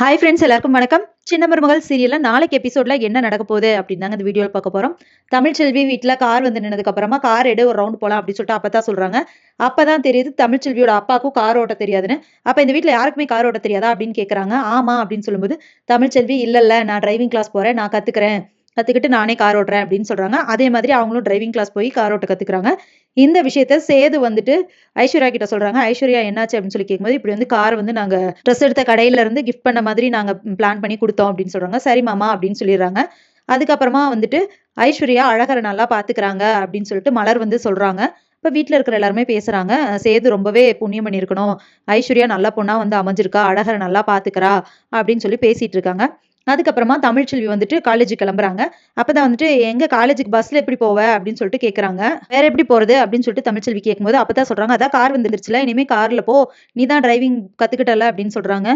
Hi friends, எல்லாருக்கும் வணக்கம். சின்ன மருமகள் சீரியல்ல நாளைக்கு எபிசோட்ல என்ன நடக்க போகுது அப்படின்னு தாங்க இந்த வீடியோவில் பார்க்க போறோம். தமிழ்ச்செல்வி வீட்டில் கார் வந்து நின்னதுக்கு அப்புறமா கார் எடு ஒரு ரவுண்ட் போலாம் அப்படின்னு சொல்லிட்டு அப்பதான் சொல்றாங்க. அப்பதான் தெரியுது தமிழ்ச்செல்வியோட அப்பாவுக்கும் கார் ஓட்ட தெரியாதுன்னு. அப்ப இந்த வீட்டில் யாருக்குமே கார் ஓட்ட தெரியாதா அப்படின்னு கேட்கறாங்க. ஆமா அப்படின்னு சொல்லும்போது தமிழ்ச்செல்வி இல்ல நான் டிரைவிங் கிளாஸ் போறேன், நான் கத்துக்கிறேன், கத்துக்கிட்டு நானே கார் ஓட்டுறேன் அப்படின்னு சொல்றாங்க. அதே மாதிரி அவங்களும் டிரைவிங் கிளாஸ் போய் கார் ஓட்ட கத்துக்கிறாங்க. இந்த விஷயத்த சேது வந்துட்டு ஐஸ்வர்யா கிட்ட சொல்றாங்க. ஐஸ்வர்யா என்னாச்சு அப்படின்னு சொல்லி கேட்கும்போது, இப்படி வந்து கார் வந்து நாங்க ட்ரெஸ் எடுத்த கடையில இருந்து கிஃப்ட் பண்ண மாதிரி நாங்க பிளான் பண்ணி குடுத்தோம் அப்படின்னு சொல்றாங்க. சரி மாமா அப்படின்னு சொல்லிடுறாங்க. அதுக்கப்புறமா வந்துட்டு ஐஸ்வர்யா அழகர நல்லா பாத்துக்கிறாங்க அப்படின்னு சொல்லிட்டு மலர் வந்து சொல்றாங்க. இப்ப வீட்ல இருக்கிற எல்லாருமே பேசுறாங்க. சேது ரொம்பவே புண்ணியம் பண்ணியிருக்கணும். ஐஸ்வர்யா நல்ல பொண்ணா வந்து அமைஞ்சிருக்கா. அழகர நல்லா பாத்துக்கிறா அப்படின்னு சொல்லி பேசிட்டு இருக்காங்க. அதுக்கப்புறமா தமிழ்ச்செல்வி வந்துட்டு காலேஜுக்கு கிளம்புறாங்க. அப்பதான் வந்துட்டு எங்க காலேஜுக்கு பஸ்ல எப்படி போவ அப்படின்னு சொல்லிட்டு கேக்குறாங்க. வேற எப்படி போறது அப்படின்னு சொல்லிட்டு தமிழ்ச்செல்வி கேட்கும்போது அப்பதான் சொல்றாங்க, அதான் கார் வந்துருச்சுல, இனிமே கார்ல போ, நீ தான் டிரைவிங் கத்துக்கிட்டல அப்படின்னு சொல்றாங்க.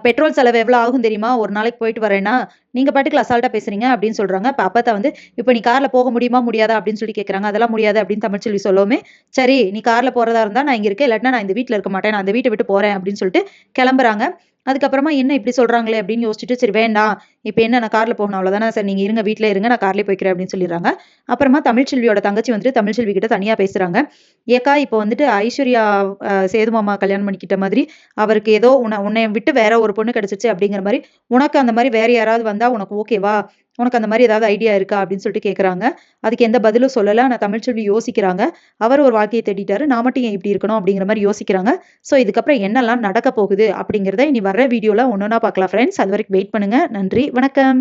பெட்ரோல் செலவு எவ்வளவு ஆகும் தெரியுமா, ஒரு நாளைக்கு போயிட்டு வரேன்னா, நீங்க பாட்டுக்கு அசால்ட்டா பேசுறீங்க அப்படின்னு சொல்றாங்க. இப்ப அப்பதான் வந்து, இப்ப நீ கார்ல போக முடியுமா முடியாதா அப்படின்னு சொல்லி கேக்குறாங்க. அதெல்லாம் முடியாது அப்படின்னு தமிழ்ச்செல்வி சொல்லவுமே, சரி நீ கார்ல போறதா இருந்தா நான் இங்க இருக்கேன், இல்லாட்டினா நான் இந்த வீட்ல இருக்க மாட்டேன், நான் அந்த வீட்டை விட்டு போறேன் அப்படின்னு சொல்லிட்டு கிளம்புறாங்க. அதுக்கப்புறமா என்ன இப்படி சொல்றாங்களே அப்படின்னு யோசிச்சுட்டு, சரி வேண்டாம், இப்ப என்ன நான் கார்ல போகணும் அவ்வளவுதானே, சரி நீங்க இருங்க வீட்ல இருங்க, நான் கார்லயே போய்க்கிறேன் அப்படின்னு சொல்லிடுறாங்க. அப்புறமா தமிழ்ச்செல்வியோட தங்கச்சி வந்துட்டு தமிழ்ச்செல்வி கிட்ட தனியா பேசுறாங்க. ஏக்கா இப்போ வந்துட்டு ஐஸ்வர்யா சேது மாமா கல்யாணம் பண்ணிக்கிட்ட மாதிரி அவருக்கு ஏதோ உன்னை விட்டு வேற ஒரு பொண்ணு கிடைச்சிச்சு அப்படிங்கிற மாதிரி, உனக்கு அந்த மாதிரி வேற யாராவது வந்தா உனக்கு ஓகேவா, உனக்கு அந்த மாதிரி ஏதாவது ஐடியா இருக்கா அப்படின்னு சொல்லிட்டு கேக்குறாங்க. அதுக்கு எந்த பதிலும் சொல்லல. ஆனா தமிழ்ச்செல்வி யோசிக்கிறாங்க. அவர் ஒரு வாழ்க்கையை தேடிட்டாரு, நான் மட்டும் ஏன் இப்படி இருக்கணும் அப்படிங்கிற மாதிரி யோசிக்கிறாங்க. சோ இதுக்கப்புறம் என்னெல்லாம் நடக்க போகுது அப்படிங்கிறத இனி வர்ற வீடியோல ஒன்னொன்னா பார்க்கலாம் ஃப்ரெண்ட்ஸ். அது வரைக்கும் வெயிட் பண்ணுங்க. நன்றி, வணக்கம்.